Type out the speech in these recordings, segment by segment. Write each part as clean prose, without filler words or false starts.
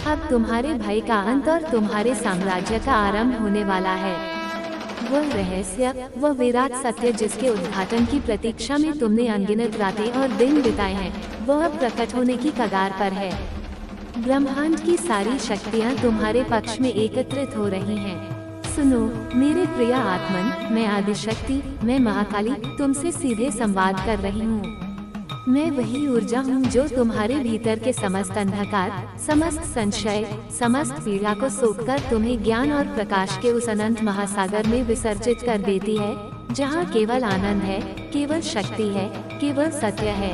अब तुम्हारे भय का अंत और तुम्हारे साम्राज्य का आरंभ होने वाला है। वह रहस्य, वह विराट सत्य जिसके उद्घाटन की प्रतीक्षा में तुमने अनगिनत रातें और दिन बिताए हैं, वह अब प्रकट होने की कगार पर है। ब्रह्मांड की सारी शक्तियाँ तुम्हारे पक्ष में एकत्रित हो रही हैं। सुनो मेरे प्रिय आत्मन, मैं आदिशक्ति, मैं महाकाली तुमसे सीधे संवाद कर रही हूँ। मैं वही ऊर्जा हूँ जो तुम्हारे भीतर के समस्त अंधकार, समस्त संशय, समस्त पीड़ा को सोखकर तुम्हें ज्ञान और प्रकाश के उस अनंत महासागर में विसर्जित कर देती है, जहाँ केवल आनंद है, केवल शक्ति है, केवल सत्य है।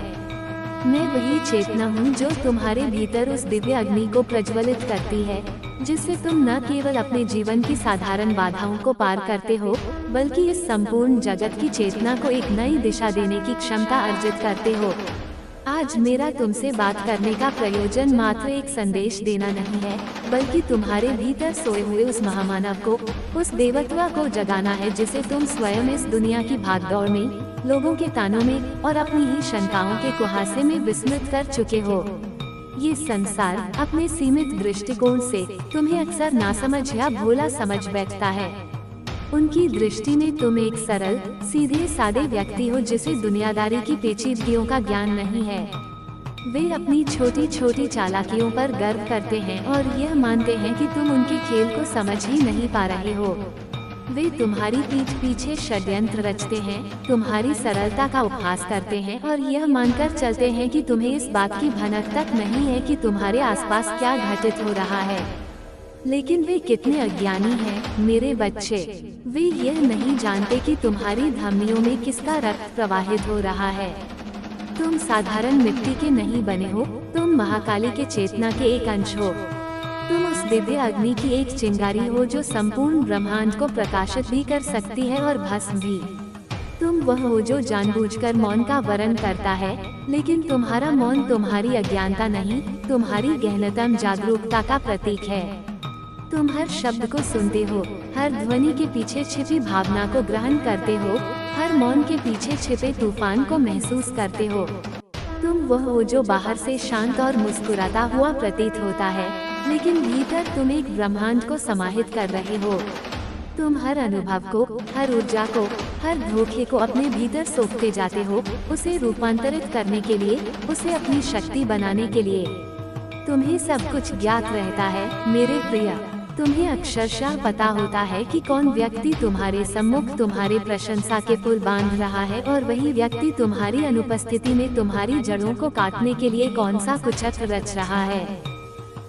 मैं वही चेतना हूँ जो तुम्हारे भीतर उस दिव्य अग्नि को प्रज्वलित करती है, जिससे तुम न केवल अपने जीवन की साधारण बाधाओं को पार करते हो, बल्कि इस संपूर्ण जगत की चेतना को एक नई दिशा देने की क्षमता अर्जित करते हो। आज मेरा तुमसे बात करने का प्रयोजन मात्र एक संदेश देना नहीं है, बल्कि तुम्हारे भीतर सोए हुए उस महामानव को, उस देवत्व को जगाना है जिसे तुम स्वयं इस दुनिया की भागदौड़ में, लोगों के तानों में और अपनी ही शंकाओं के कुहासे में विस्मृत कर चुके हो। ये संसार अपने सीमित दृष्टिकोण से तुम्हें अक्सर नासमझ या भोला समझ बैठता है। उनकी दृष्टि में तुम एक सरल, सीधे सादे व्यक्ति हो जिसे दुनियादारी की पेचीदगियों का ज्ञान नहीं है। वे अपनी छोटी छोटी चालाकियों पर गर्व करते हैं और यह मानते हैं कि तुम उनके खेल को समझ ही नहीं पा रहे हो। वे तुम्हारी पीठ पीछे षड्यंत्र रचते हैं, तुम्हारी सरलता का उपहास करते हैं और यह मानकर चलते हैं कि तुम्हें इस बात की भनक तक नहीं है कि तुम्हारे आसपास क्या घटित हो रहा है। लेकिन वे कितने अज्ञानी हैं, मेरे बच्चे। वे यह नहीं जानते कि तुम्हारी धमनियों में किसका रक्त प्रवाहित हो रहा है। तुम साधारण मिट्टी के नहीं बने हो, तुम महाकाली के चेतना के एक अंश हो। तुम उस दिव्य अग्नि की एक चिंगारी हो जो संपूर्ण ब्रह्मांड को प्रकाशित भी कर सकती है और भस्म भी। तुम वह हो जो जानबूझकर मौन का वर्ण करता है, लेकिन तुम्हारा मौन तुम्हारी अज्ञानता नहीं, तुम्हारी गहनतम जागरूकता का प्रतीक है। तुम हर शब्द को सुनते हो, हर ध्वनि के पीछे छिपी भावना को ग्रहण करते हो, हर मौन के पीछे छिपे तूफान को महसूस करते हो। तुम वह हो जो बाहर से शांत और मुस्कुराता हुआ प्रतीत होता है, लेकिन भीतर तुम एक ब्रह्मांड को समाहित कर रहे हो। तुम हर अनुभव को, हर ऊर्जा को, हर धोखे को अपने भीतर सोखते जाते हो, उसे रूपांतरित करने के लिए, उसे अपनी शक्ति बनाने के लिए। तुम्हें सब कुछ ज्ञात रहता है मेरे प्रिय। तुम्हें अक्षरशः पता होता है कि कौन व्यक्ति तुम्हारे सम्मुख तुम्हारे प्रशंसा के पुल बांध रहा है और वही व्यक्ति तुम्हारी अनुपस्थिति में तुम्हारी जड़ों को काटने के लिए कौन सा कुचक्र रच रहा है।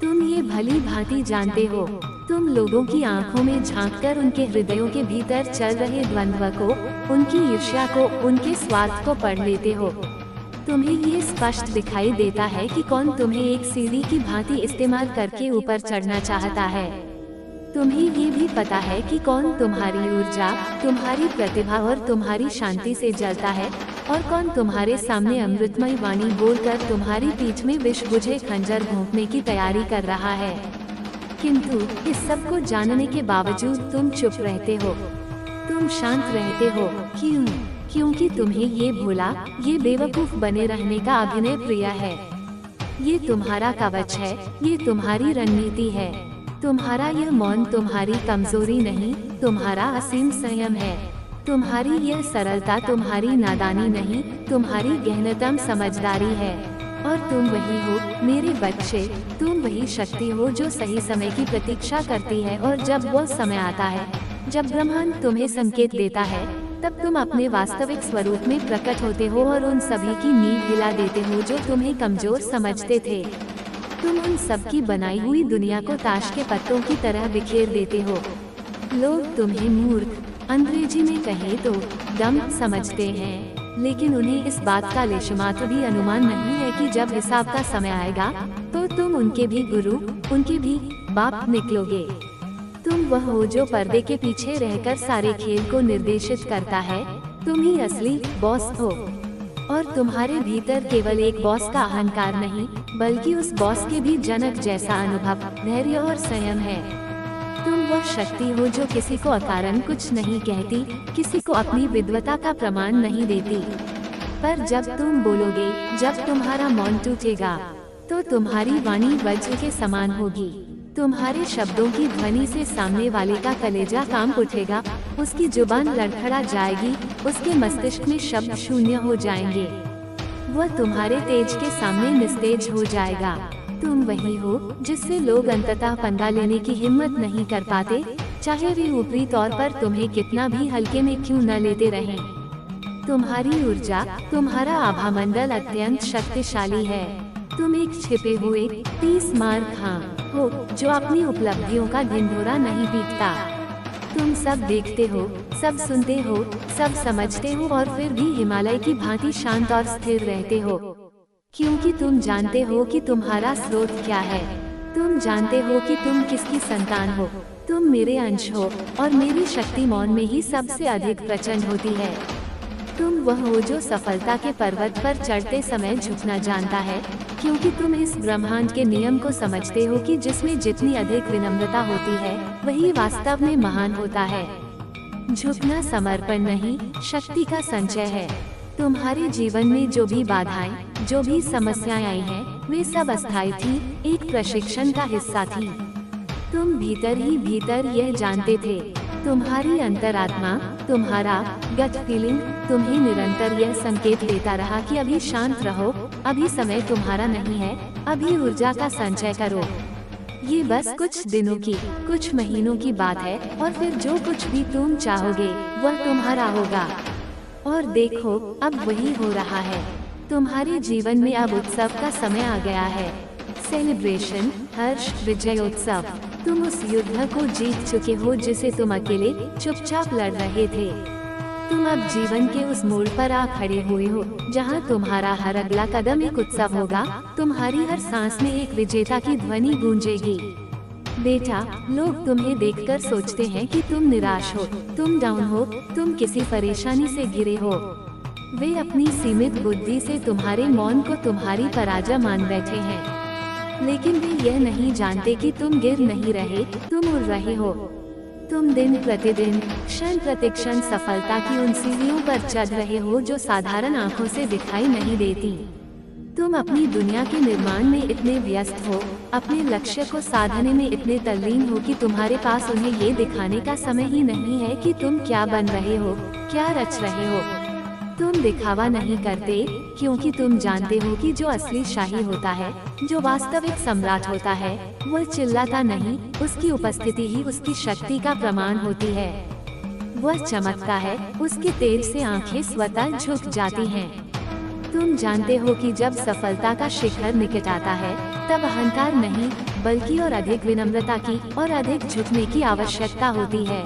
तुम ये भली भांति जानते हो। तुम लोगों की आंखों में झांककर उनके हृदयों के भीतर चल रहे द्वंद्व को, उनकी ईर्ष्या को, उनके स्वार्थ को पढ़ लेते हो। तुम्हें ये स्पष्ट दिखाई देता है कि कौन तुम्हें एक सीढ़ी की भांति इस्तेमाल करके ऊपर चढ़ना चाहता है। तुम्हें ये भी पता है कि कौन तुम्हारी ऊर्जा, तुम्हारी प्रतिभा और तुम्हारी शांति से जलता है और कौन तुम्हारे सामने अमृतमय वाणी बोलकर तुम्हारी पीठ में विष बुझे खंजर घोंपने की तैयारी कर रहा है। किंतु इस सब को जानने के बावजूद तुम चुप रहते हो, तुम शांत रहते हो। क्यों? क्योंकि तुम्हें ये भोला, ये बेवकूफ बने रहने का अभिनय प्रिय है। ये तुम्हारा कवच है, ये तुम्हारी रणनीति है। तुम्हारा यह मौन तुम्हारी कमजोरी नहीं, तुम्हारा असीम संयम है। तुम्हारी यह सरलता तुम्हारी नादानी नहीं, तुम्हारी गहनतम समझदारी है। और तुम वही हो मेरे बच्चे, तुम वही शक्ति हो जो सही समय की प्रतीक्षा करती है और जब वो समय आता है, जब ब्रह्मांड तुम्हें संकेत देता है, तब तुम अपने वास्तविक स्वरूप में प्रकट होते हो और उन सभी की नींव हिला देते हो जो तुम्हें कमजोर समझते थे। तुम उन सब की बनाई हुई दुनिया को ताश के पत्तों की तरह बिखेर देते हो। लोग तुम्हें मूर्ख, अंग्रेजी में कहें तो डम समझते हैं, लेकिन उन्हें इस बात का लेशमात्र भी अनुमान नहीं है कि जब हिसाब का समय आएगा तो तुम उनके भी गुरु, उनके भी बाप निकलोगे। तुम वह हो जो पर्दे के पीछे रहकर सारे खेल को निर्देशित करता है। तुम ही असली बॉस हो और तुम्हारे भीतर केवल एक बॉस का अहंकार नहीं, बल्कि उस बॉस के भी जनक जैसा अनुभव, धैर्य और संयम है। तुम वह शक्ति हो जो किसी को अकारण कुछ नहीं कहती, किसी को अपनी विद्वता का प्रमाण नहीं देती। पर जब तुम बोलोगे, जब तुम्हारा मौन टूटेगा, तो तुम्हारी वाणी वज्र के समान होगी। तुम्हारे शब्दों की ध्वनि से सामने वाले का कलेजा कांप उठेगा, उसकी जुबान लड़खड़ा जाएगी, उसके मस्तिष्क में शब्द शून्य हो जाएंगे। वह तुम्हारे तेज के सामने निस्तेज हो जाएगा। तुम वही हो जिससे लोग अंततः पंगा लेने की हिम्मत नहीं कर पाते, चाहे वे ऊपरी तौर पर तुम्हें कितना भी हल्के में क्यों न लेते रहें। तुम्हारी ऊर्जा, तुम्हारा आभामंडल अत्यंत शक्तिशाली है। तुम एक छिपे हुए 30 मार खां हो जो अपनी उपलब्धियों का ढिंढोरा नहीं पीटता। तुम सब देखते हो, सब सुनते हो, सब समझते हो और फिर भी हिमालय की भांति शांत और स्थिर रहते हो, क्योंकि तुम जानते हो कि तुम्हारा स्रोत क्या है। तुम जानते हो कि तुम किसकी संतान हो। तुम मेरे अंश हो और मेरी शक्ति मौन में ही सबसे अधिक प्रचंड होती है। तुम वह हो जो सफलता के पर्वत पर चढ़ते समय झुकना जानता है, क्योंकि तुम इस ब्रह्मांड के नियम को समझते हो कि जिसमें जितनी अधिक विनम्रता होती है वही वास्तव में महान होता है। झुकना समर्पण नहीं, शक्ति का संचय है। तुम्हारे जीवन में जो भी बाधाएं, जो भी समस्याएं आई हैं, वे सब अस्थायी थी, एक प्रशिक्षण का हिस्सा थी। तुम भीतर ही भीतर यह जानते थे। तुम्हारी अंतरात्मा, तुम्हारा गट फीलिंग तुम्हें निरंतर यह संकेत देता रहा कि अभी शांत रहो, अभी समय तुम्हारा नहीं है, अभी ऊर्जा का संचय करो। ये बस कुछ दिनों की, कुछ महीनों की बात है और फिर जो कुछ भी तुम चाहोगे वह तुम्हारा होगा। और देखो, अब वही हो रहा है। तुम्हारे जीवन में अब उत्सव का समय आ गया है। सेलिब्रेशन, हर्ष, विजयोत्सव। तुम उस युद्ध को जीत चुके हो जिसे तुम अकेले चुपचाप लड़ रहे थे। तुम अब जीवन के उस मोड़ पर आ खड़े हुए हो जहां तुम्हारा हर अगला कदम एक उत्सव होगा। तुम्हारी हर सांस में एक विजेता की ध्वनि गूंजेगी। बेटा, लोग तुम्हें देखकर सोचते हैं कि तुम निराश हो, तुम डाउन हो, तुम किसी परेशानी से घिरे हो। वे अपनी सीमित बुद्धि से तुम्हारे मौन को तुम्हारी पराजय मान बैठे हैं, लेकिन वे यह नहीं जानते कि तुम गिर नहीं रहे, तुम उड़ रहे हो। तुम दिन प्रतिदिन, क्षण प्रतिक्षण सफलता की उन सीढ़ियों पर चढ़ रहे हो जो साधारण आंखों से दिखाई नहीं देती। तुम अपनी दुनिया के निर्माण में इतने व्यस्त हो, अपने लक्ष्य को साधने में इतने तल्लीन हो कि तुम्हारे पास उन्हें ये दिखाने का समय ही नहीं है कि तुम क्या बन रहे हो, क्या रच रहे हो। तुम दिखावा नहीं करते, क्योंकि तुम जानते हो कि जो असली शाही होता है, जो वास्तविक सम्राट होता है, वह चिल्लाता नहीं, उसकी उपस्थिति ही उसकी शक्ति का प्रमाण होती है। वह चमकता है, उसके तेज से आंखें स्वतः झुक जाती हैं। तुम जानते हो कि जब सफलता का शिखर निकट आता है, तब अहंकार नहीं, बल्कि और अधिक विनम्रता की और अधिक झुकने की आवश्यकता होती है।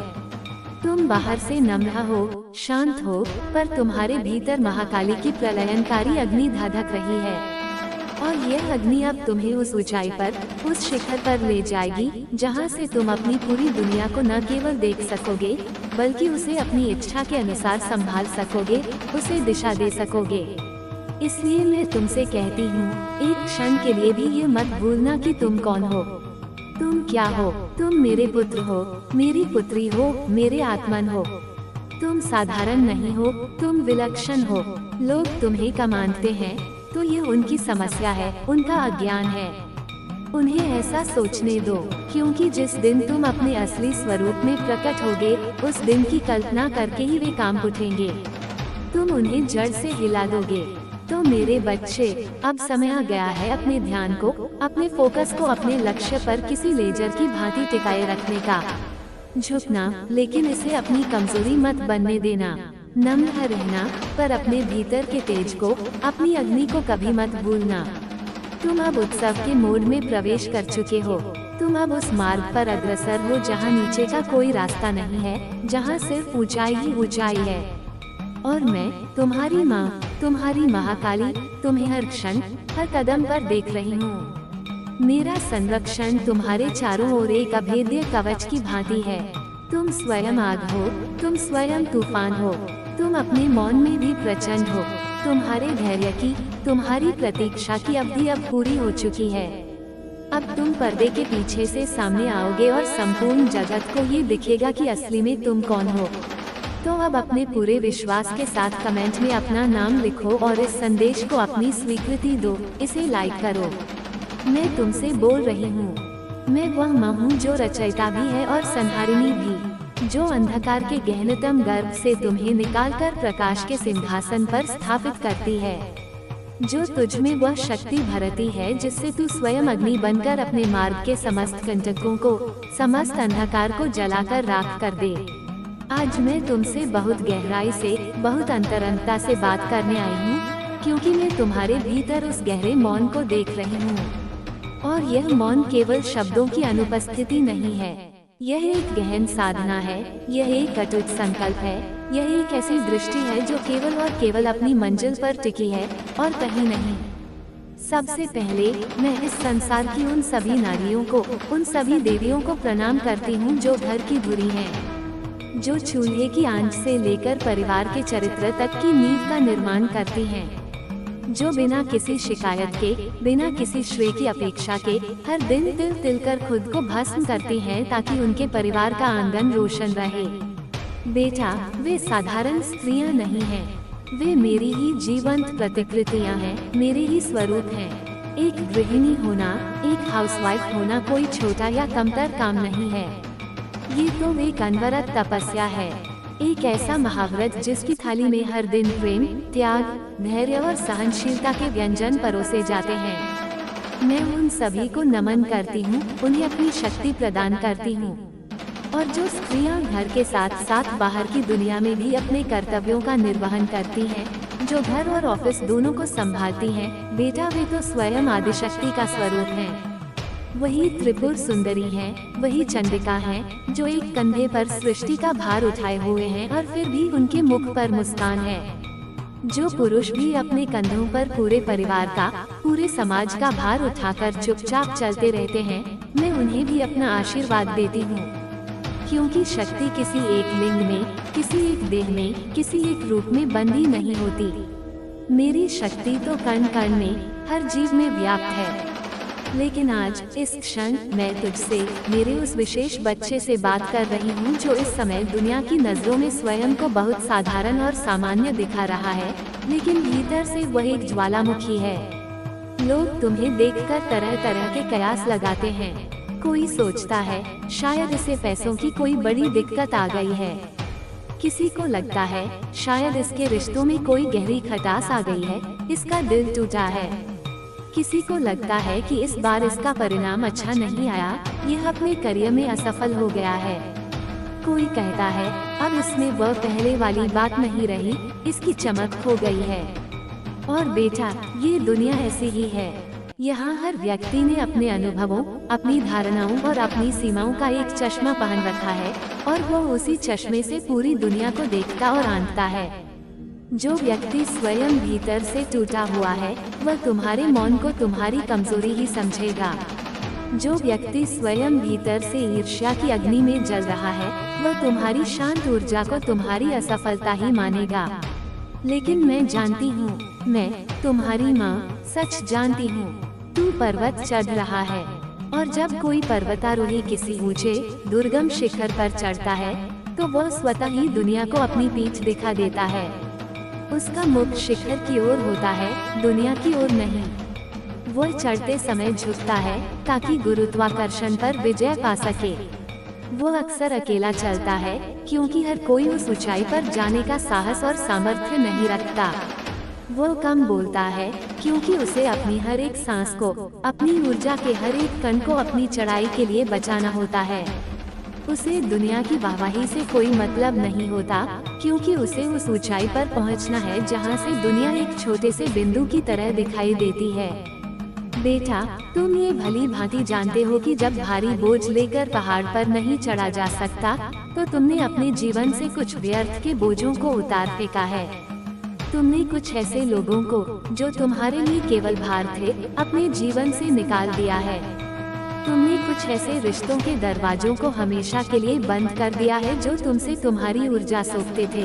तुम बाहर से नम्र हो, शांत हो, पर तुम्हारे भीतर महाकाली की प्रलयनकारी अग्नि धधक रही है। और यह अग्नि अब तुम्हें उस ऊंचाई पर, उस शिखर पर ले जाएगी, जहां से तुम अपनी पूरी दुनिया को न केवल देख सकोगे, बल्कि उसे अपनी इच्छा के अनुसार संभाल सकोगे, उसे दिशा दे सकोगे। इसलिए मैं तुमसे कहती हूँ, एक क्षण के लिए भी ये मत भूलना कि तुम कौन हो, तुम क्या हो। तुम मेरे पुत्र हो, मेरी पुत्री हो, मेरे आत्मन हो। तुम साधारण नहीं हो, तुम विलक्षण हो। लोग तुम्हें कम मानते हैं, तो ये उनकी समस्या है, उनका अज्ञान है। उन्हें ऐसा सोचने दो, क्योंकि जिस दिन तुम अपने असली स्वरूप में प्रकट होगे, उस दिन की कल्पना करके ही वे कांप उठेंगे। तुम उन्हें जड़ से हिला दोगे। तो मेरे बच्चे, अब समय आ गया है अपने ध्यान को, अपने फोकस को अपने लक्ष्य पर किसी लेजर की भांति टिकाए रखने का। झुकना, लेकिन इसे अपनी कमजोरी मत बनने देना। नम्र रहना, पर अपने भीतर के तेज को, अपनी अग्नि को कभी मत भूलना। तुम अब उत्सव के मोड में प्रवेश कर चुके हो। तुम अब उस मार्ग पर अग्रसर हो जहाँ नीचे का कोई रास्ता नहीं है, जहाँ सिर्फ ऊंचाई ही ऊंचाई है। और मैं, तुम्हारी माँ, तुम्हारी महाकाली, तुम्हें हर क्षण, हर कदम पर देख रही हूँ। मेरा संरक्षण तुम्हारे चारों ओर एक अभेद्य कवच की भांति है। तुम स्वयं आग हो, तुम स्वयं तूफान हो, तुम अपने मौन में भी प्रचंड हो। तुम्हारे धैर्य की, तुम्हारी प्रतीक्षा की अवधि अब पूरी हो चुकी है। अब तुम पर्दे के पीछे से सामने आओगे और संपूर्ण जगत को ये दिखेगा कि असली में तुम कौन हो। तो अब अपने पूरे विश्वास के साथ कमेंट में अपना नाम लिखो और इस संदेश को अपनी स्वीकृति दो। इसे लाइक करो। मैं तुमसे बोल रही हूँ। मैं वह माँ हूँ जो रचयिता भी है और संहारिणी भी, जो अंधकार के गहनतम गर्भ से तुम्हें निकालकर प्रकाश के सिंहासन पर स्थापित करती है, जो तुझ में वह शक्ति भरती है जिससे तू स्वयं अग्नि बनकर अपने मार्ग के समस्त कंटकों को, समस्त अंधकार को जलाकर राख कर दे। आज मैं तुमसे बहुत गहराई से, बहुत अंतरंगता से बात करने आई हूँ, क्योंकि मैं तुम्हारे भीतर उस गहरे मौन को देख रही हूँ। और यह मौन केवल शब्दों की अनुपस्थिति नहीं है, यह एक गहन साधना है, यह एक अटूट संकल्प है, यह एक ऐसी दृष्टि है जो केवल और केवल अपनी मंजिल पर टिकी है और कहीं नहीं। सबसे पहले मैं इस संसार की उन सभी नारियों को, उन सभी देवियों को प्रणाम करती हूँ जो घर की धुरी हैं, जो चूल्हे की आंच से लेकर परिवार के चरित्र तक की नींव का निर्माण करती हैं, जो बिना किसी शिकायत के, बिना किसी श्रेय की अपेक्षा के हर दिन तिल तिल कर खुद को भस्म करती हैं ताकि उनके परिवार का आंगन रोशन रहे। बेटा, वे साधारण स्त्रियां नहीं हैं, वे मेरी ही जीवंत प्रतिकृतियां हैं, मेरे ही स्वरूप हैं। एक गृहिणी होना, एक हाउसवाइफ होना कोई छोटा या कमतर काम नहीं है, ये तो एक अनवरत तपस्या है, एक ऐसा महाव्रत जिसकी थाली में हर दिन प्रेम, त्याग, धैर्य और सहनशीलता के व्यंजन परोसे जाते हैं। मैं उन सभी को नमन करती हूँ, उन्हें अपनी शक्ति प्रदान करती हूँ। और जो स्त्रियाँ घर के साथ साथ बाहर की दुनिया में भी अपने कर्तव्यों का निर्वहन करती हैं, जो घर और ऑफिस दोनों को संभालती हैं, बेटा वे तो स्वयं आदिशक्ति का स्वरूप हैं। वही त्रिपुर सुंदरी हैं, वही चंडिका हैं, जो एक कंधे पर सृष्टि का भार उठाए हुए हैं और फिर भी उनके मुख पर मुस्कान है। जो पुरुष भी अपने कंधों पर पूरे परिवार का, पूरे समाज का भार उठाकर चुपचाप चलते रहते हैं, मैं उन्हें भी अपना आशीर्वाद देती हूँ, क्योंकि शक्ति किसी एक लिंग में, किसी एक देह में, किसी एक रूप में बंधी नहीं होती। मेरी शक्ति तो कण कण में, हर जीव में व्याप्त है। लेकिन आज इस क्षण मैं तुझसे, मेरे उस विशेष बच्चे से बात कर रही हूँ जो इस समय दुनिया की नजरों में स्वयं को बहुत साधारण और सामान्य दिखा रहा है, लेकिन भीतर से वह एक ज्वालामुखी है। लोग तुम्हें देखकर तरह तरह के कयास लगाते हैं। कोई सोचता है शायद इसे पैसों की कोई बड़ी दिक्कत आ गई है, किसी को लगता है शायद इसके रिश्तों में कोई गहरी खटास आ गई है, इसका दिल टूटा है। किसी को लगता है कि इस बार इसका परिणाम अच्छा नहीं आया, यह अपने करियर में असफल हो गया है। कोई कहता है अब इसमें वह पहले वाली बात नहीं रही, इसकी चमक खो गई है। और बेटा, ये दुनिया ऐसी ही है। यहाँ हर व्यक्ति ने अपने अनुभवों, अपनी धारणाओं और अपनी सीमाओं का एक चश्मा पहन रखा है और वह उसी चश्मे से पूरी दुनिया को देखता और आंकता है। जो व्यक्ति स्वयं भीतर से टूटा हुआ है, वह तुम्हारे मौन को तुम्हारी कमजोरी ही समझेगा। जो व्यक्ति स्वयं भीतर से ईर्ष्या की अग्नि में जल रहा है, वह तुम्हारी शांत ऊर्जा को तुम्हारी असफलता ही मानेगा। लेकिन मैं जानती हूँ, मैं तुम्हारी माँ सच जानती हूँ। तू पर्वत चढ़ रहा है, और जब कोई पर्वतारोही किसी ऊंचे दुर्गम शिखर पर चढ़ता है, तो वह स्वतः ही दुनिया को अपनी पीठ दिखा देता है। उसका मुख शिखर की ओर होता है, दुनिया की ओर नहीं। वह चढ़ते समय झुकता है ताकि गुरुत्वाकर्षण पर विजय पा सके। वो अक्सर अकेला चलता है, क्योंकि हर कोई उस ऊंचाई पर जाने का साहस और सामर्थ्य नहीं रखता। वो कम बोलता है, क्योंकि उसे अपनी हर एक सांस को, अपनी ऊर्जा के हर एक कण को अपनी चढ़ाई के लिए बचाना होता है। उसे दुनिया की वाहवाही से कोई मतलब नहीं होता, क्योंकि उसे उस ऊंचाई पर पहुंचना है जहां से दुनिया एक छोटे से बिंदु की तरह दिखाई देती है। बेटा, तुम ये भली भांति जानते हो कि जब भारी बोझ लेकर पहाड़ पर नहीं चढ़ा जा सकता, तो तुमने अपने जीवन से कुछ व्यर्थ के बोझों को उतार फेंका है। तुमने कुछ ऐसे लोगों को, जो तुम्हारे लिए केवल भार थे, अपने जीवन से निकाल दिया है। तुमने कुछ ऐसे रिश्तों के दरवाजों को हमेशा के लिए बंद कर दिया है जो तुमसे तुम्हारी ऊर्जा सोखते थे।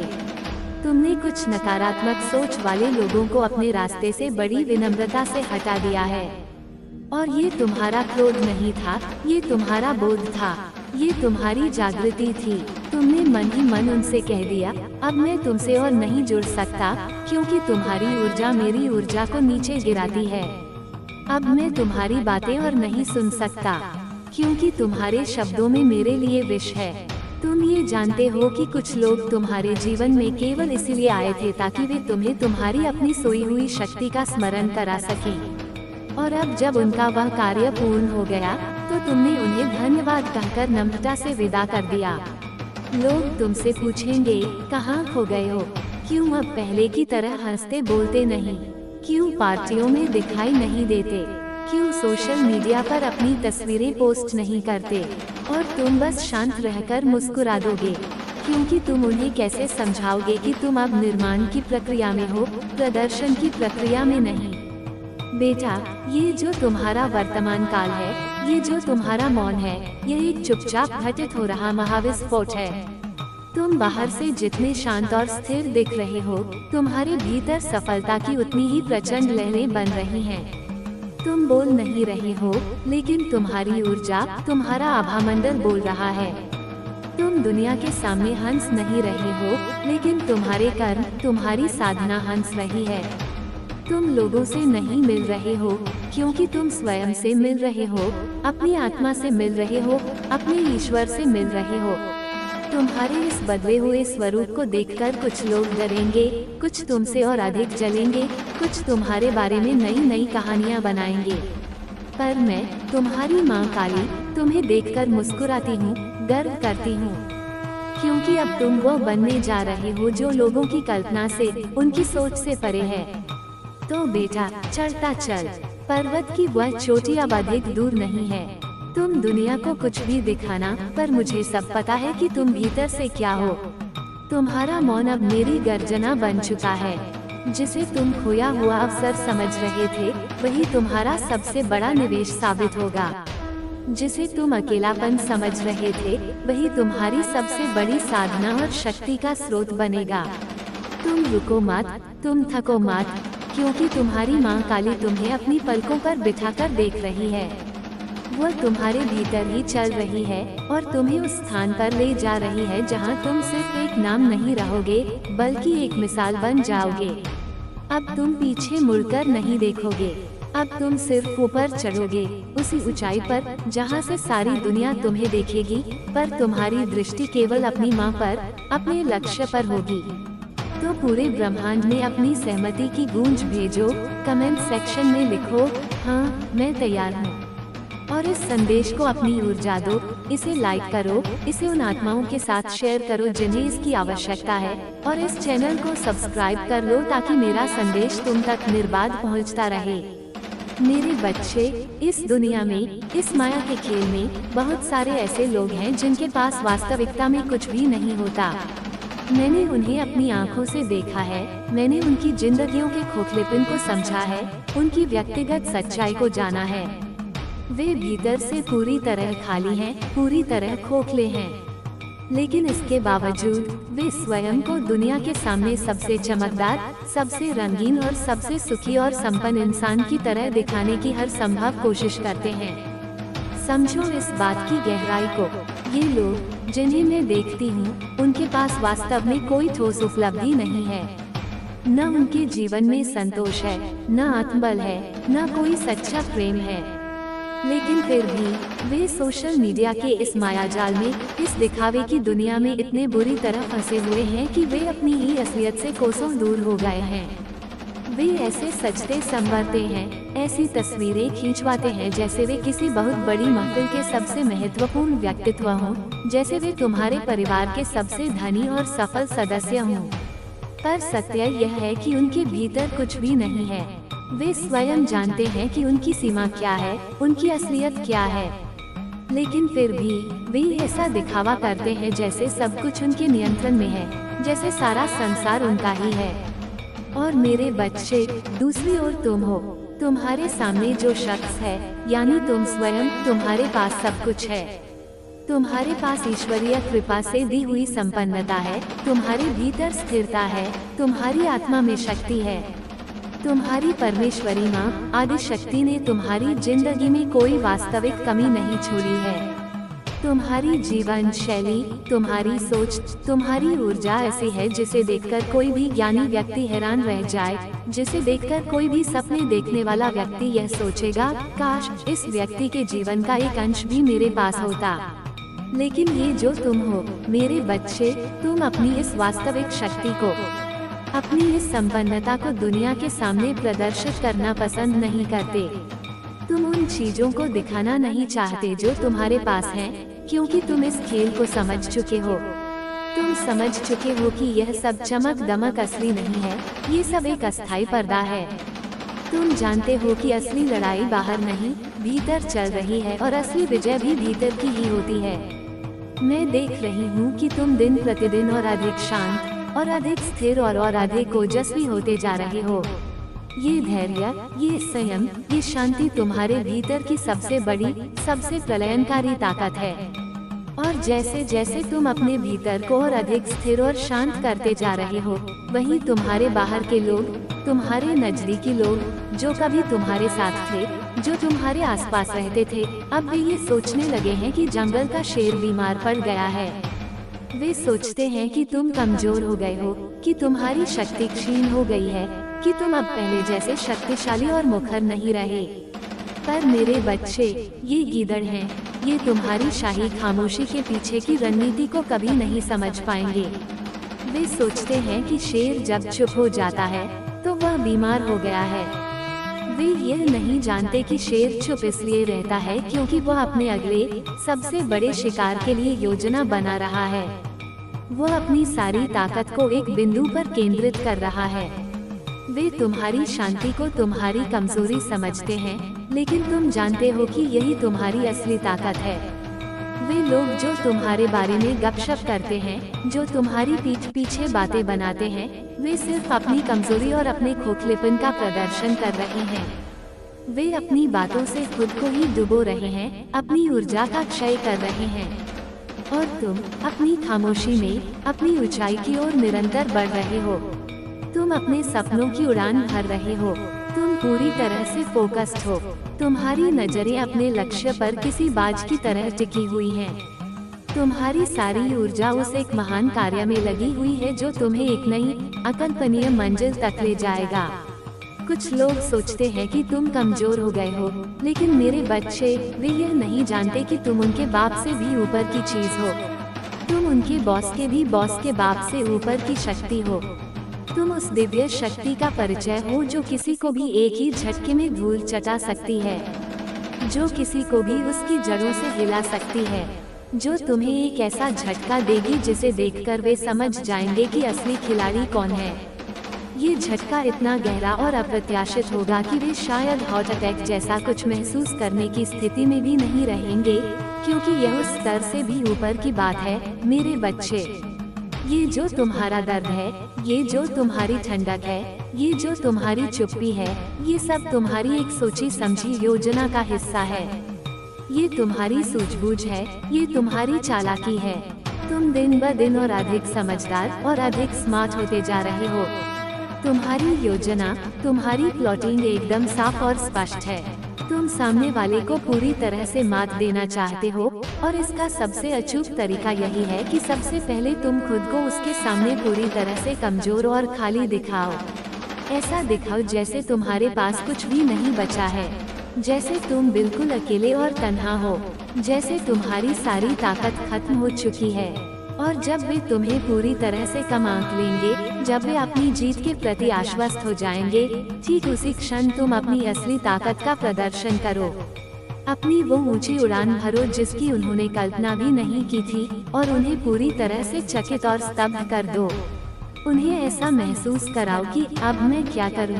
तुमने कुछ नकारात्मक सोच वाले लोगों को अपने रास्ते से बड़ी विनम्रता से हटा दिया है। और ये तुम्हारा क्रोध नहीं था, ये तुम्हारा बोध था, ये तुम्हारी जागृति थी। तुमने मन ही मन उनसे कह दिया, अब मैं तुमसे और नहीं जुड़ सकता, क्योंकि तुम्हारी ऊर्जा मेरी ऊर्जा को नीचे गिराती है। अब मैं तुम्हारी बातें और नहीं सुन सकता, क्योंकि तुम्हारे शब्दों में मेरे लिए विष है। तुम ये जानते हो कि कुछ लोग तुम्हारे जीवन में केवल इसीलिए आए थे ताकि वे तुम्हें तुम्हारी अपनी सोई हुई शक्ति का स्मरण करा सकें। और अब जब उनका वह कार्य पूर्ण हो गया तो तुमने उन्हें धन्यवाद कहकर नम्रता से विदा कर दिया। लोग तुमसे पूछेंगे, कहाँ खो गए हो? क्यों अब पहले की तरह हंसते बोलते नहीं? क्यों पार्टियों में दिखाई नहीं देते? क्यों सोशल मीडिया पर अपनी तस्वीरें पोस्ट नहीं करते? और तुम बस शांत रहकर मुस्कुरा दोगे, क्योंकि तुम उन्हें कैसे समझाओगे कि तुम अब निर्माण की प्रक्रिया में हो, प्रदर्शन की प्रक्रिया में नहीं। बेटा, ये जो तुम्हारा वर्तमान काल है, ये जो तुम्हारा मौन है, यह एक चुपचाप घटित हो रहा महाविस्फोट है। तुम बाहर से जितने शांत और स्थिर दिख रहे हो, तुम्हारे भीतर सफलता की उतनी ही प्रचंड लहरें बन रही हैं। तुम बोल नहीं रहे हो, लेकिन तुम्हारी ऊर्जा, तुम्हारा आभामंडल बोल रहा है। तुम दुनिया के सामने हंस नहीं रहे हो, लेकिन तुम्हारे कर्म, तुम्हारी साधना हंस रही है। तुम लोगों से नहीं मिल रहे हो, क्योंकि तुम स्वयं से मिल रहे हो, अपनी आत्मा से मिल रहे हो, अपने ईश्वर से मिल रहे हो। तुम्हारे इस बदले हुए स्वरूप को देखकर कुछ लोग डरेंगे, कुछ तुमसे और अधिक जलेंगे, कुछ तुम्हारे बारे में नई नई कहानियां बनाएंगे। पर मैं, तुम्हारी माँ काली, तुम्हें देखकर मुस्कुराती हूँ, गर्व करती हूँ, क्योंकि अब तुम वो बनने जा रहे हो जो लोगों की कल्पना से, उनकी सोच से परे है। तो बेटा, चढ़ता चल, पर्वत की वह चोटी अब अधिक दूर नहीं है। तुम दुनिया को कुछ भी दिखाना, पर मुझे सब पता है कि तुम भीतर से क्या हो। तुम्हारा मौन अब मेरी गर्जना बन चुका है। जिसे तुम खोया हुआ अवसर समझ रहे थे, वही तुम्हारा सबसे बड़ा निवेश साबित होगा। जिसे तुम अकेलापन समझ रहे थे, वही तुम्हारी सबसे बड़ी साधना और शक्ति का स्रोत बनेगा। तुम रुको मत, तुम थको मत, क्योंकि तुम्हारी माँ काली तुम्हें अपनी पलकों पर बिठाकर देख रही है। वह तुम्हारे भीतर ही चल रही है और तुम्हें उस स्थान पर ले जा रही है जहां तुम सिर्फ एक नाम नहीं रहोगे, बल्कि एक मिसाल बन जाओगे। अब तुम पीछे मुड़कर नहीं देखोगे, अब तुम सिर्फ ऊपर चढ़ोगे, उसी ऊंचाई पर जहां से सारी दुनिया तुम्हें देखेगी, पर तुम्हारी दृष्टि केवल अपनी माँ पर, अपने लक्ष्य पर होगी। तो पूरे ब्रह्मांड में अपनी सहमति की गूंज भेजो, कमेंट सेक्शन में लिखो, हाँ, मैं तैयार हूँ। और इस संदेश को अपनी ऊर्जा दो, इसे लाइक करो, इसे उन आत्माओं के साथ शेयर करो जिन्हें इसकी आवश्यकता है, और इस चैनल को सब्सक्राइब कर लो ताकि मेरा संदेश तुम तक निर्बाध पहुंचता रहे। मेरे बच्चे, इस दुनिया में, इस माया के खेल में बहुत सारे ऐसे लोग हैं जिनके पास वास्तविकता में कुछ भी नहीं होता। मैंने उन्हें अपनी आँखों से देखा है, मैंने उनकी जिंदगियों के खोखलेपन को समझा है, उनकी व्यक्तिगत सच्चाई को जाना है। वे भीतर से पूरी तरह खाली हैं, पूरी तरह खोखले हैं। लेकिन इसके बावजूद वे स्वयं को दुनिया के सामने सबसे चमकदार, सबसे रंगीन और सबसे सुखी और संपन्न इंसान की तरह दिखाने की हर संभव कोशिश करते हैं। समझो इस बात की गहराई को। ये लोग जिन्हें मैं देखती हूँ, उनके पास वास्तव में कोई ठोस उपलब्धि नहीं है। न उनके जीवन में संतोष है, न आत्मबल है, न कोई सच्चा प्रेम है। लेकिन फिर भी वे सोशल मीडिया के इस मायाजाल में, इस दिखावे की दुनिया में इतने बुरी तरह फंसे हुए हैं कि वे अपनी ही असलियत से कोसों दूर हो गए हैं। वे ऐसे सजते संवरते हैं, ऐसी तस्वीरें खींचवाते हैं जैसे वे किसी बहुत बड़ी महफिल के सबसे महत्वपूर्ण व्यक्तित्व हों, जैसे वे तुम्हारे परिवार के सबसे धनी और सफल सदस्य हों। पर सत्य यह है कि उनके भीतर कुछ भी नहीं है। वे स्वयं जानते हैं कि उनकी सीमा क्या है, उनकी असलियत क्या है। लेकिन फिर भी वे ऐसा दिखावा करते हैं जैसे सब कुछ उनके नियंत्रण में है, जैसे सारा संसार उनका ही है। और मेरे बच्चे, दूसरी ओर तुम हो। तुम्हारे सामने जो शख्स है, यानी तुम स्वयं, तुम्हारे पास सब कुछ है। तुम्हारे पास ईश्वरीय कृपा से दी हुई संपन्नता है, तुम्हारे भीतर स्थिरता है, तुम्हारी आत्मा में शक्ति है। तुम्हारी परमेश्वरी माँ आदि शक्ति ने तुम्हारी जिंदगी में कोई वास्तविक कमी नहीं छोड़ी है। तुम्हारी जीवन शैली, तुम्हारी सोच, तुम्हारी ऊर्जा ऐसी है जिसे देखकर कोई भी ज्ञानी व्यक्ति हैरान रह जाए, जिसे देखकर कोई भी सपने देखने वाला व्यक्ति यह सोचेगा, काश इस व्यक्ति के जीवन का एक अंश भी मेरे पास होता। लेकिन ये जो तुम हो मेरे बच्चे, तुम अपनी इस वास्तविक शक्ति को, अपनी इस संपन्नता को दुनिया के सामने प्रदर्शित करना पसंद नहीं करते। तुम उन चीजों को दिखाना नहीं चाहते जो तुम्हारे पास हैं, क्योंकि तुम इस खेल को समझ चुके हो। तुम समझ चुके हो कि यह सब चमक दमक असली नहीं है, ये सब एक अस्थायी पर्दा है। तुम जानते हो कि असली लड़ाई बाहर नहीं, भीतर चल रही है और असली विजय भी भीतर की ही होती है। मैं देख रही हूँ कि तुम दिन प्रतिदिन और अधिक शांत और अधिक स्थिर और अधिक ओजस्वी होते जा रहे हो। ये धैर्य, ये संयम, ये शांति तुम्हारे भीतर की सबसे बड़ी, सबसे प्रलयनकारी ताकत है। और जैसे जैसे तुम अपने भीतर को और अधिक स्थिर और शांत करते जा रहे हो, वहीं तुम्हारे बाहर के लोग, तुम्हारे नजदीकी लोग, जो कभी तुम्हारे साथ थे, जो तुम्हारे आसपास रहते थे, अब वे ये सोचने लगे हैं कि जंगल का शेर बीमार पड़ गया है। वे सोचते हैं कि तुम कमजोर हो गए हो, कि तुम्हारी शक्ति क्षीण हो गई है, कि तुम अब पहले जैसे शक्तिशाली और मुखर नहीं रहे। पर मेरे बच्चे, ये गीदड़ हैं, ये तुम्हारी शाही खामोशी के पीछे की रणनीति को कभी नहीं समझ पाएंगे। वे सोचते हैं कि शेर जब चुप हो जाता है तो वह बीमार हो गया है। वे यह नहीं जानते कि शेर चुप इसलिए रहता है क्योंकि वह अपने अगले सबसे बड़े शिकार के लिए योजना बना रहा है। वह अपनी सारी ताकत को एक बिंदु पर केंद्रित कर रहा है। वे तुम्हारी शांति को तुम्हारी कमजोरी समझते हैं, लेकिन तुम जानते हो कि यही तुम्हारी असली ताकत है। वे लोग जो तुम्हारे बारे में गपशप करते हैं, जो तुम्हारी पीठ पीछे बातें बनाते हैं, वे सिर्फ अपनी कमजोरी और अपने खोखलेपन का प्रदर्शन कर रहे हैं। वे अपनी बातों से खुद को ही डुबो रहे हैं, अपनी ऊर्जा का क्षय कर रहे हैं। और तुम अपनी खामोशी में अपनी ऊंचाई की ओर निरंतर बढ़ रहे हो। तुम अपने सपनों की उड़ान भर रहे हो। तुम पूरी तरह से फोकस्ड हो। तुम्हारी नजरें अपने लक्ष्य पर किसी बाज की तरह टिकी हुई हैं। तुम्हारी सारी ऊर्जा उस एक महान कार्य में लगी हुई है जो तुम्हें एक नई अकल्पनीय मंजिल तक ले जाएगा। कुछ लोग सोचते हैं कि तुम कमजोर हो गए हो, लेकिन मेरे बच्चे, वे यह नहीं जानते कि तुम उनके बाप से भी ऊपर की चीज हो। तुम उनके बॉस के भी बॉस के बाप से ऊपर की शक्ति हो। तुम उस दिव्य शक्ति का परिचय हो जो किसी को भी एक ही झटके में धूल चटा सकती है, जो किसी को भी उसकी जड़ों से हिला सकती है, जो तुम्हें एक ऐसा झटका देगी जिसे देखकर वे समझ जाएंगे कि असली खिलाड़ी कौन है। ये झटका इतना गहरा और अप्रत्याशित होगा कि वे शायद हार्ट अटैक जैसा कुछ महसूस करने की स्थिति में भी नहीं रहेंगे, क्योंकि यह उस स्तर से भी ऊपर की बात है। मेरे बच्चे, ये जो तुम्हारा दर्द है, ये जो तुम्हारी ठंडक है, ये जो तुम्हारी चुप्पी है, ये सब तुम्हारी एक सोची समझी योजना का हिस्सा है। ये तुम्हारी सूझबूझ है, ये तुम्हारी चालाकी है। तुम दिन ब दिन और अधिक समझदार और अधिक स्मार्ट होते जा रहे हो। तुम्हारी योजना, तुम्हारी प्लॉटिंग एकदम साफ और स्पष्ट है। तुम सामने वाले को पूरी तरह से मात देना चाहते हो, और इसका सबसे अचूक तरीका यही है कि सबसे पहले तुम खुद को उसके सामने पूरी तरह से कमजोर और खाली दिखाओ। ऐसा दिखाओ जैसे तुम्हारे पास कुछ भी नहीं बचा है, जैसे तुम बिल्कुल अकेले और तन्हा हो, जैसे तुम्हारी सारी ताकत खत्म हो चुकी है। और जब वे तुम्हें पूरी तरह से कम आंक लेंगे, जब वे अपनी जीत के प्रति आश्वस्त हो जाएंगे, ठीक उसी क्षण तुम अपनी असली ताकत का प्रदर्शन करो। अपनी वो ऊंची उड़ान भरो जिसकी उन्होंने कल्पना भी नहीं की थी, और उन्हें पूरी तरह से चकित और स्तब्ध कर दो। उन्हें ऐसा महसूस कराओ कि अब मैं क्या करूं।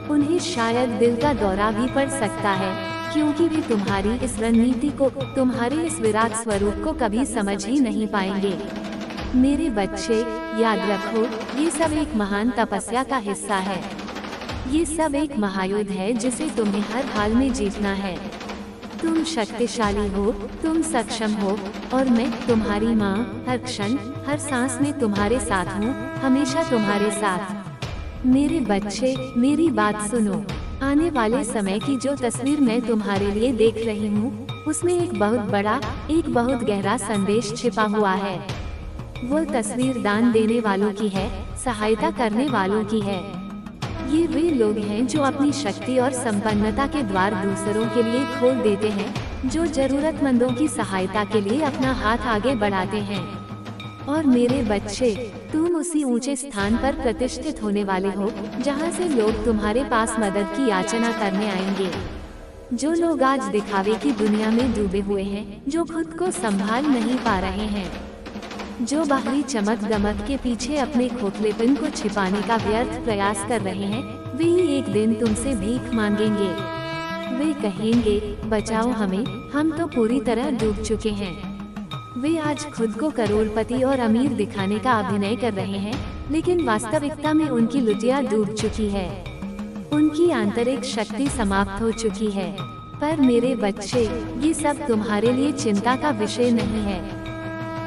उन्हें शायद दिल का दौरा भी पड़ सकता है, क्योंकि वे तुम्हारी इस रणनीति को, तुम्हारे इस विराट स्वरूप को कभी समझ ही नहीं पाएंगे। मेरे बच्चे, याद रखो, ये सब एक महान तपस्या का हिस्सा है। ये सब एक महायुद्ध है जिसे तुम्हें हर हाल में जीतना है। तुम शक्तिशाली हो, तुम सक्षम हो, और मैं, तुम्हारी माँ, हर क्षण, हर सांस में तुम्हारे साथ हूँ, हमेशा तुम्हारे साथ। मेरे बच्चे, मेरी बात सुनो। आने वाले समय की जो तस्वीर मैं तुम्हारे लिए देख रही हूँ, उसमें एक बहुत बड़ा, एक बहुत गहरा संदेश छिपा हुआ है। वो तस्वीर दान देने वालों की है, सहायता करने वालों की है। ये वे लोग हैं जो अपनी शक्ति और संपन्नता के द्वार दूसरों के लिए खोल देते हैं, जो जरूरतमंदों की सहायता के लिए अपना हाथ आगे बढ़ाते हैं। और मेरे बच्चे, तुम उसी ऊंचे स्थान पर प्रतिष्ठित होने वाले हो, जहां से लोग तुम्हारे पास मदद की याचना करने आएंगे। जो लोग आज दिखावे की दुनिया में डूबे हुए हैं, जो खुद को संभाल नहीं पा रहे हैं, जो बाहरी चमक दमक के पीछे अपने खोखलेपन को छिपाने का व्यर्थ प्रयास कर रहे हैं, वे ही एक दिन तुमसे भीख मांगेंगे। वे कहेंगे, बचाओ हमें, हम तो पूरी तरह डूब चुके हैं। वे आज खुद को करोड़पति और अमीर दिखाने का अभिनय कर रहे हैं, लेकिन वास्तविकता में उनकी लुटिया डूब चुकी है। उनकी आंतरिक शक्ति समाप्त हो चुकी है। पर मेरे बच्चे, ये सब तुम्हारे लिए चिंता का विषय नहीं है।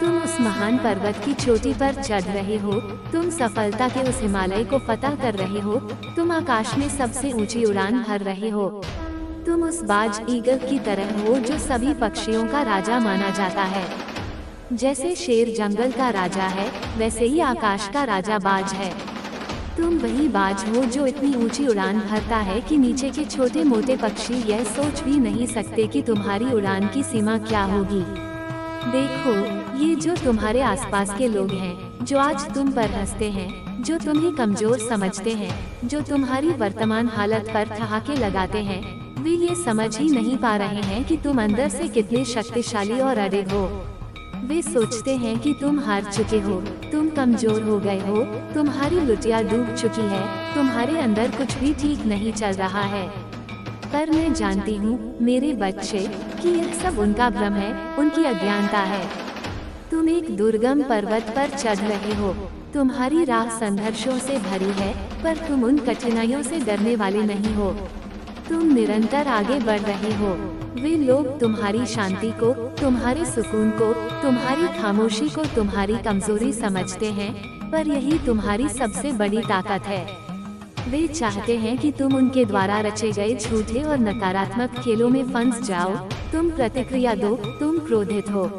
तुम उस महान पर्वत की चोटी पर चढ़ रहे हो, तुम सफलता के उस हिमालय को फतह कर रहे हो, तुम आकाश में सबसे ऊंची उड़ान भर रहे हो। तुम उस बाज ईगल की तरह हो जो सभी पक्षियों का राजा माना जाता है। जैसे शेर जंगल का राजा है, वैसे ही आकाश का राजा बाज है। तुम वही बाज हो जो इतनी ऊंची उड़ान भरता है कि नीचे के छोटे मोटे पक्षी यह सोच भी नहीं सकते कि तुम्हारी उड़ान की सीमा क्या होगी। देखो, ये जो तुम्हारे आसपास के लोग हैं, जो आज तुम पर हंसते हैं, जो तुम्हें कमजोर समझते हैं, जो तुम्हारी वर्तमान हालत पर ठहाके लगाते हैं, वे ये समझ ही नहीं पा रहे हैं कि तुम अंदर से कितने शक्तिशाली और अडिग हो। वे सोचते हैं कि तुम हार चुके हो, तुम कमजोर हो गए हो, तुम्हारी लुटिया डूब चुकी है, तुम्हारे अंदर कुछ भी ठीक नहीं चल रहा है। पर मैं जानती हूँ मेरे बच्चे, कि यह सब उनका भ्रम है, उनकी अज्ञानता है। तुम एक दुर्गम पर्वत पर चढ़ रहे हो, तुम्हारी राह संघर्षों से भरी है, पर तुम उन कठिनाइयों से डरने वाले नहीं हो। तुम निरंतर आगे बढ़ रहे हो। वे लोग तुम्हारी शांति को, तुम्हारे सुकून को, तुम्हारी खामोशी को तुम्हारी कमजोरी समझते हैं, पर यही तुम्हारी सबसे बड़ी ताकत है। वे चाहते हैं कि तुम उनके द्वारा रचे गए झूठे और नकारात्मक खेलों में फंस जाओ। तुम प्रतिक्रिया दो, तुम क्रोधित हो,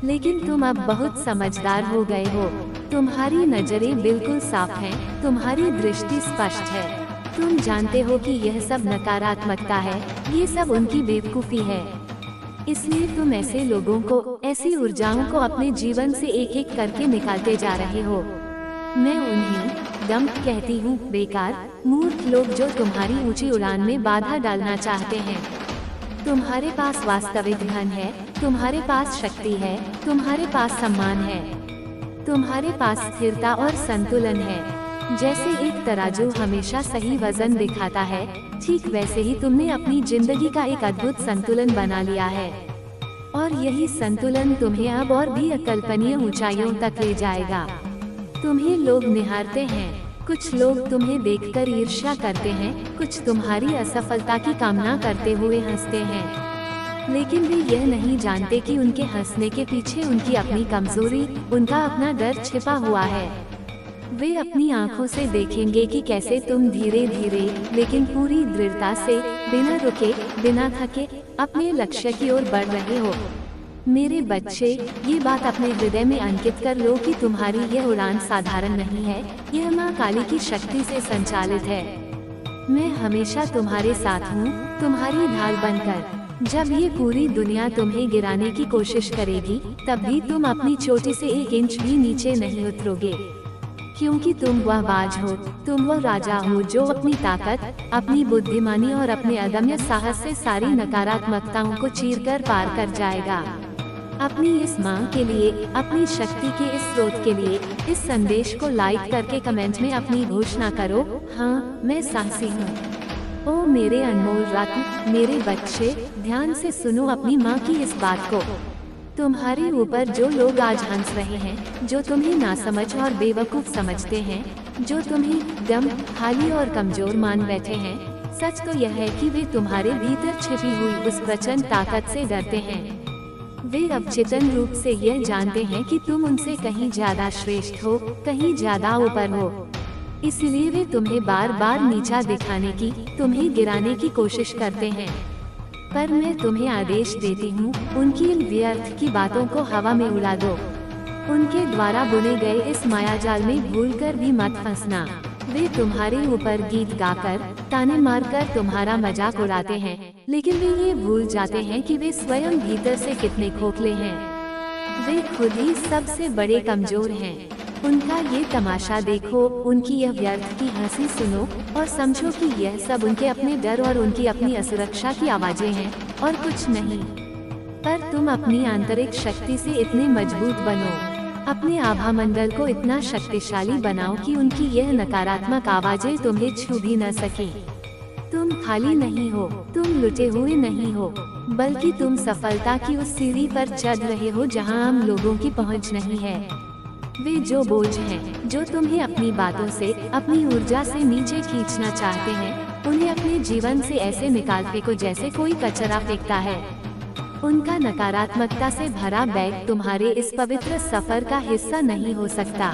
लेकिन तुम अब बहुत समझदार हो गए हो। तुम्हारी नजरें बिल्कुल साफ हैं, तुम्हारी दृष्टि स्पष्ट है। तुम जानते हो कि यह सब नकारात्मकता है, ये सब उनकी बेवकूफी है। इसलिए तुम ऐसे लोगों को, ऐसी ऊर्जाओं को अपने जीवन से एक एक करके निकालते जा रहे हो। मैं उन्हें डंप कहती हूँ, बेकार, मूर्ख लोग जो तुम्हारी ऊंची उड़ान में बाधा डालना चाहते हैं। तुम्हारे पास वास्तविक धन है, तुम्हारे पास शक्ति है, तुम्हारे पास सम्मान है, तुम्हारे पास स्थिरता और संतुलन है। जैसे एक तराजू हमेशा सही वजन दिखाता है, ठीक वैसे ही तुमने अपनी जिंदगी का एक अद्भुत संतुलन बना लिया है। और यही संतुलन तुम्हें अब और भी अकल्पनीय ऊंचाइयों तक ले जाएगा। तुम्हें लोग निहारते हैं, कुछ लोग तुम्हें देखकर ईर्ष्या करते हैं, कुछ तुम्हारी असफलता की कामना करते हुए हंसते हैं, लेकिन वे यह नहीं जानते कि उनके हंसने के पीछे उनकी अपनी कमजोरी, उनका अपना डर छिपा हुआ है। वे अपनी आंखों से देखेंगे कि कैसे तुम धीरे धीरे लेकिन पूरी दृढ़ता से, बिना रुके, बिना थके, अपने लक्ष्य की ओर बढ़ रहे हो। मेरे बच्चे, ये बात अपने हृदय में अंकित कर लो कि तुम्हारी यह उड़ान साधारण नहीं है, यह माँ काली की शक्ति से संचालित है। मैं हमेशा तुम्हारे साथ हूँ, तुम्हारी ढाल बनकर। जब ये पूरी दुनिया तुम्हें गिराने की कोशिश करेगी, तब भी तुम अपनी चोटी से 1 इंच भी नीचे नहीं उतरोगे, क्योंकि तुम वह बाज हो, तुम वह राजा हो जो अपनी ताकत, अपनी बुद्धिमानी और अपने अदम्य साहस से सारी नकारात्मकताओं को चीरकर पार कर जाएगा। अपनी इस मांग के लिए, अपनी शक्ति के इस स्रोत के लिए, इस संदेश को लाइक करके कमेंट में अपनी घोषणा करो, हाँ, मैं साहसी हूँ। ओ मेरे अनमोल रत्न, मेरे बच्चे, ध्यान से सुनो अपनी माँ की इस बात को। तुम्हारे ऊपर जो लोग आज हंस रहे हैं, जो तुम्हें नासमझ और बेवकूफ समझते हैं, जो तुम्हें डम, खाली और कमजोर मान बैठे हैं, सच तो यह है कि वे तुम्हारे भीतर छिपी हुई उस प्रचंड ताकत से डरते हैं। वे अवचेतन रूप से यह जानते हैं कि तुम उनसे कहीं ज्यादा श्रेष्ठ हो, कहीं ज्यादा ऊपर हो। इसलिए वे तुम्हें बार बार नीचा दिखाने की, तुम्हें गिराने की कोशिश करते हैं। पर मैं तुम्हें आदेश देती हूँ, उनकी इन व्यर्थ की बातों को हवा में उड़ा दो। उनके द्वारा बुने गए इस मायाजाल में भूलकर भी मत फंसना। वे तुम्हारे ऊपर गीत गाकर, ताने मारकर तुम्हारा मजाक उड़ाते हैं, लेकिन वे ये भूल जाते हैं कि वे स्वयं भीतर से कितने खोखले हैं। वे खुद ही सबसे बड़े कमजोर हैं। उनका ये तमाशा देखो, उनकी यह व्यर्थ की हंसी सुनो और समझो कि यह सब उनके अपने डर और उनकी अपनी असुरक्षा की आवाजें हैं और कुछ नहीं। पर तुम अपनी आंतरिक शक्ति से इतने मजबूत बनो, अपने आभा मंडल को इतना शक्तिशाली बनाओ कि उनकी यह नकारात्मक आवाजें तुम्हें छू भी न सके। तुम खाली नहीं हो, तुम लुटे हुए नहीं हो, बल्कि तुम सफलता की उस सीढ़ी पर चढ़ रहे हो जहां आम लोगों की पहुंच नहीं है। वे जो बोझ हैं, जो तुम्हें अपनी बातों से, अपनी ऊर्जा से नीचे खींचना चाहते हैं, उन्हें अपने जीवन से ऐसे निकाल फेंको जैसे कोई कचरा फेंकता है। उनका नकारात्मकता से भरा बैग तुम्हारे इस पवित्र सफर का हिस्सा नहीं हो सकता।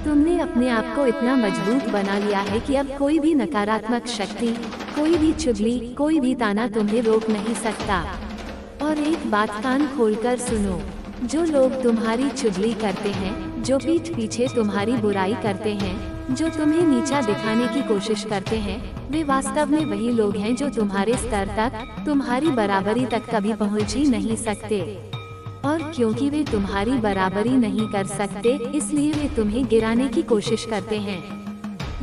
तुमने अपने आप को इतना मजबूत बना लिया है कि अब कोई भी नकारात्मक शक्ति, कोई भी चुगली, कोई भी ताना तुम्हें रोक नहीं सकता। और एक बात कान खोलकर सुनो, जो लोग तुम्हारी चुगली करते हैं, जो पीठ पीछे तुम्हारी बुराई करते हैं, जो तुम्हें नीचा दिखाने की कोशिश करते हैं, वे वास्तव में वही लोग हैं जो तुम्हारे स्तर तक, तुम्हारी बराबरी तक कभी पहुंच ही नहीं सकते। और क्योंकि वे तुम्हारी बराबरी नहीं कर सकते, इसलिए वे तुम्हें गिराने की कोशिश करते हैं।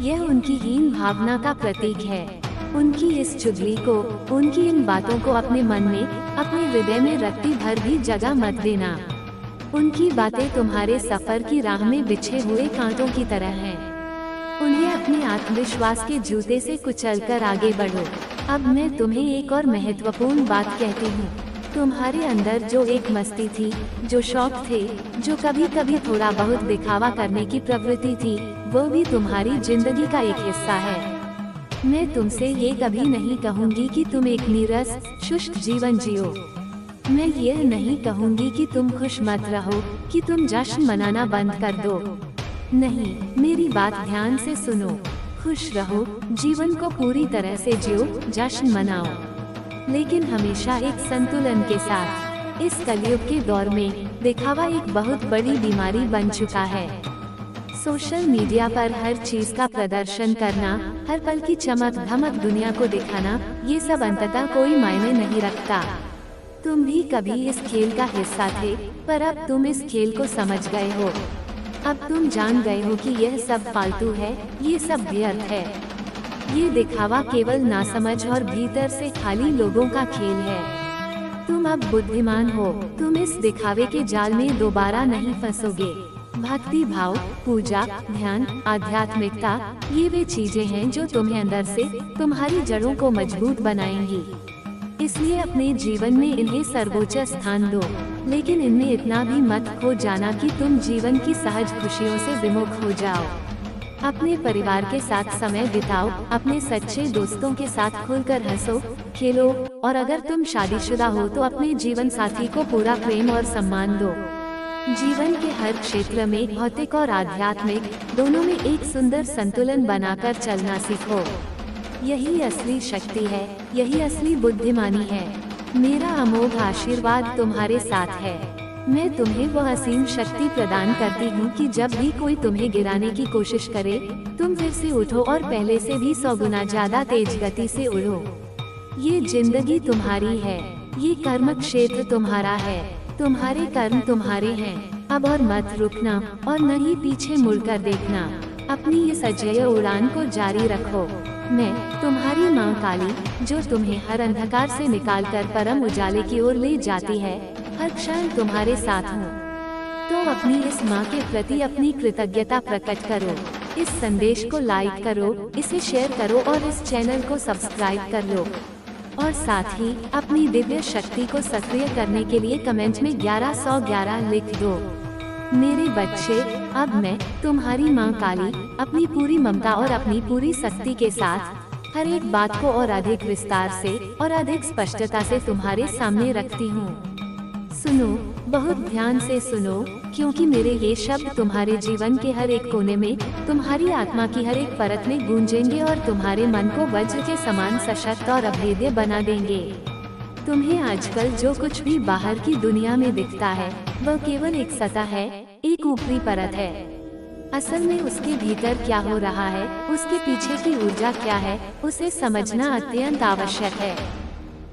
यह उनकी हीन भावना का प्रतीक है। उनकी इस चुगली को, उनकी इन बातों को अपने मन में, अपने हृदय में रत्ती भर भी जगह मत देना। उनकी बातें तुम्हारे सफर की राह में बिछे हुए कांटों की तरह हैं। उन्हें अपने आत्मविश्वास के जूते से कुचलकर आगे बढ़ो। अब मैं तुम्हें एक और महत्वपूर्ण बात कहती हूँ। तुम्हारे अंदर जो एक मस्ती थी, जो शौक थे, जो कभी कभी थोड़ा बहुत दिखावा करने की प्रवृत्ति थी, वो भी तुम्हारी जिंदगी का एक हिस्सा है। मैं तुमसे ये कभी नहीं कहूँगी कि तुम एक नीरस, शुष्क जीवन जियो। मैं यह नहीं कहूँगी कि तुम खुश मत रहो, कि तुम जश्न मनाना बंद कर दो। नहीं, मेरी बात ध्यान से सुनो। खुश रहो, जीवन को पूरी तरह से जियो, जश्न मनाओ, लेकिन हमेशा एक संतुलन के साथ। इस कलयुग के दौर में दिखावा एक बहुत बड़ी बीमारी बन चुका है। सोशल मीडिया पर हर चीज का प्रदर्शन करना, हर पल की चमक धमक दुनिया को दिखाना, ये सब अंततः कोई मायने नहीं रखता। तुम भी कभी इस खेल का हिस्सा थे, पर अब तुम इस खेल को समझ गए हो। अब तुम जान गए हो कि यह सब फालतू है, ये सब व्यर्थ है। ये दिखावा केवल नासमझ और भीतर से खाली लोगों का खेल है। तुम अब बुद्धिमान हो, तुम इस दिखावे के जाल में दोबारा नहीं फंसोगे। भक्ति भाव, पूजा, ध्यान, आध्यात्मिकता, ये वे चीजें हैं जो तुम्हें अंदर से, तुम्हारी जड़ों को मजबूत बनाएंगी। इसलिए अपने जीवन में इन्हें सर्वोच्च स्थान दो, लेकिन इनमें इतना भी मत खो जाना कि तुम जीवन की सहज खुशियों से विमुख हो जाओ। अपने परिवार के साथ समय बिताओ, अपने सच्चे दोस्तों के साथ खुलकर हंसो, खेलो, और अगर तुम शादीशुदा हो तो अपने जीवन साथी को पूरा प्रेम और सम्मान दो। जीवन के हर क्षेत्र में भौतिक और आध्यात्मिक दोनों में एक सुंदर संतुलन बनाकर चलना सीखो। यही असली शक्ति है, यही असली बुद्धिमानी है। मेरा अमोघ आशीर्वाद तुम्हारे साथ है। मैं तुम्हें वह असीम शक्ति प्रदान करती हूँ कि जब भी कोई तुम्हें गिराने की कोशिश करे, तुम फिर से उठो और पहले से भी 100 गुना ज्यादा तेज गति से उड़ो। ये जिंदगी तुम्हारी है, ये कर्म क्षेत्र तुम्हारा है, तुम्हारे कर्म तुम्हारे हैं। अब और मत रुकना और न ही पीछे मुड़कर देखना। अपनी इस अजेय उड़ान को जारी रखो। मैं तुम्हारी माँ काली, जो तुम्हें हर अंधकार से निकालकर परम उजाले की ओर ले जाती है, हर क्षण तुम्हारे साथ हूँ। तो अपनी इस माँ के प्रति अपनी कृतज्ञता प्रकट करो। इस संदेश को लाइक करो, इसे शेयर करो और इस चैनल को सब्सक्राइब कर लो। और साथ ही अपनी दिव्य शक्ति को सक्रिय करने के लिए कमेंट में 1111 लिख दो। मेरे बच्चे, अब मैं तुम्हारी माँ काली अपनी पूरी ममता और अपनी पूरी शक्ति के साथ हर एक बात को और अधिक विस्तार से और अधिक स्पष्टता से तुम्हारे सामने रखती हूँ। सुनो, बहुत ध्यान से सुनो, क्योंकि मेरे ये शब्द तुम्हारे जीवन के हर एक कोने में, तुम्हारी आत्मा की हर एक परत में गूंजेंगे और तुम्हारे मन को वज्र के समान सशक्त और अभेद्य बना देंगे। तुम्हें आजकल जो कुछ भी बाहर की दुनिया में दिखता है वह केवल एक सतह है, एक ऊपरी परत है। असल में उसके भीतर क्या हो रहा है, उसके पीछे की ऊर्जा क्या है, उसे समझना अत्यंत आवश्यक है।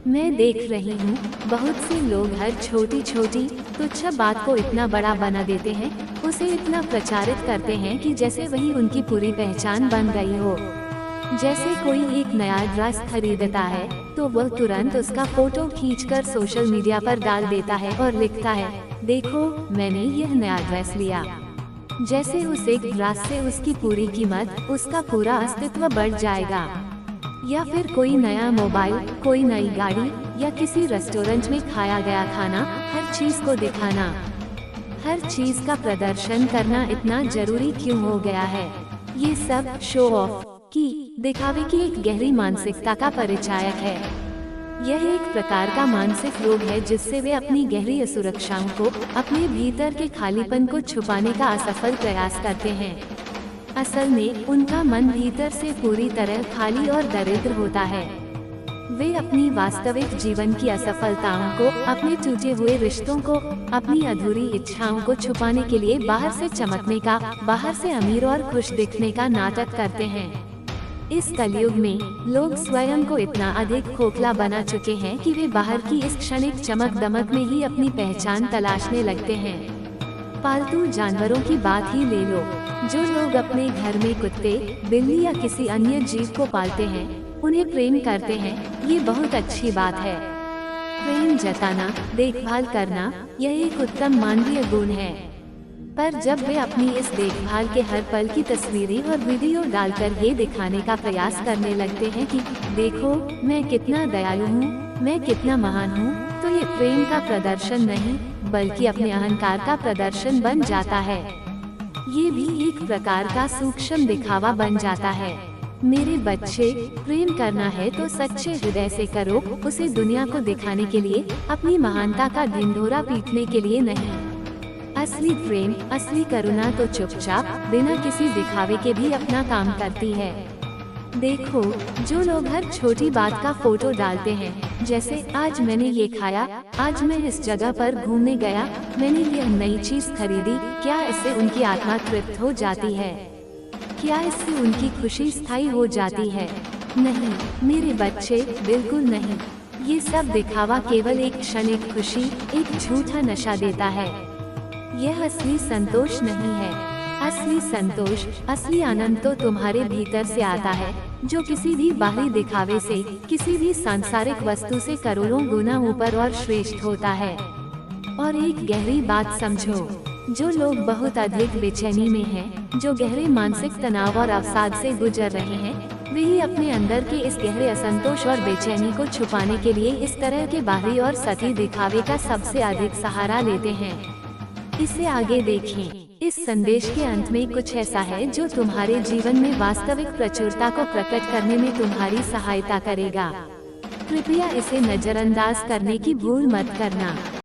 मैं देख रही हूँ बहुत से लोग हर छोटी छोटी तुच्छ बात को इतना बड़ा बना देते हैं, उसे इतना प्रचारित करते हैं कि जैसे वही उनकी पूरी पहचान बन गई हो। जैसे कोई एक नया ड्रेस खरीदता है तो वह तुरंत उसका फोटो खींचकर सोशल मीडिया पर डाल देता है और लिखता है, देखो मैंने यह नया ड्रेस लिया। जैसे उस एक ड्रेस से उसकी पूरी कीमत, उसका पूरा अस्तित्व बढ़ जाएगा। या फिर कोई नया मोबाइल, कोई नई गाड़ी या किसी रेस्टोरेंट में खाया गया खाना, हर चीज को दिखाना, हर चीज का प्रदर्शन करना इतना जरूरी क्यों हो गया है? ये सब शो ऑफ की, दिखावे की एक गहरी मानसिकता का परिचायक है। यह एक प्रकार का मानसिक रोग है जिससे वे अपनी गहरी असुरक्षाओं को, अपने भीतर के खालीपन को छुपाने का असफल प्रयास करते हैं। असल में उनका मन भीतर से पूरी तरह खाली और दरिद्र होता है। वे अपनी वास्तविक जीवन की असफलताओं को, अपने टूटे हुए रिश्तों को, अपनी अधूरी इच्छाओं को छुपाने के लिए बाहर से चमकने का, बाहर से अमीर और खुश दिखने का नाटक करते हैं। इस कलयुग में लोग स्वयं को इतना अधिक खोखला बना चुके हैं कि वे बाहर की इस क्षणिक चमक दमक में ही अपनी पहचान तलाशने लगते हैं। पालतू जानवरों की बात ही ले लो। जो लोग अपने घर में कुत्ते, बिल्ली या किसी अन्य जीव को पालते हैं, उन्हें प्रेम करते हैं, ये बहुत अच्छी बात है। प्रेम जताना, देखभाल करना, यह एक उत्तम मानवीय गुण है। पर जब वे अपनी इस देखभाल के हर पल की तस्वीरें और वीडियो डालकर ये दिखाने का प्रयास करने लगते हैं कि देखो मैं कितना दयालु हूँ, मैं कितना महान हूँ, तो ये प्रेम का प्रदर्शन नहीं बल्कि अपने अहंकार का प्रदर्शन बन जाता है। ये भी एक प्रकार का सूक्ष्म दिखावा बन जाता है। मेरे बच्चे, प्रेम करना है तो सच्चे हृदय से करो, उसे दुनिया को दिखाने के लिए, अपनी महानता का ढिंढोरा पीटने के लिए नहीं। असली प्रेम, असली करुणा तो चुपचाप बिना किसी दिखावे के भी अपना काम करती है। देखो जो लोग हर छोटी बात का फोटो डालते हैं, जैसे आज मैंने ये खाया, आज मैं इस जगह पर घूमने गया, मैंने यह नई चीज खरीदी, क्या इससे उनकी आत्मा तृप्त हो जाती है? क्या इससे उनकी खुशी स्थायी हो जाती है? नहीं मेरे बच्चे, बिल्कुल नहीं। ये सब दिखावा केवल एक क्षणिक खुशी, एक झूठा नशा देता है। यह असली संतोष नहीं है। असली संतोष, असली आनंद तो तुम्हारे भीतर से आता है, जो किसी भी बाहरी दिखावे से, किसी भी सांसारिक वस्तु से करोड़ों गुना ऊपर और श्रेष्ठ होता है। और एक गहरी बात समझो, जो लोग बहुत अधिक बेचैनी में हैं, जो गहरे मानसिक तनाव और अवसाद से गुजर रहे हैं, वे ही अपने अंदर के इस गहरे असंतोष और बेचैनी को छुपाने के लिए इस तरह के बाहरी और सतही दिखावे का सबसे अधिक सहारा लेते हैं। इसे आगे देखें। इस संदेश के अंत में कुछ ऐसा है जो तुम्हारे जीवन में वास्तविक प्रचुरता को प्रकट करने में तुम्हारी सहायता करेगा। कृपया इसे नजरअंदाज करने की भूल मत करना।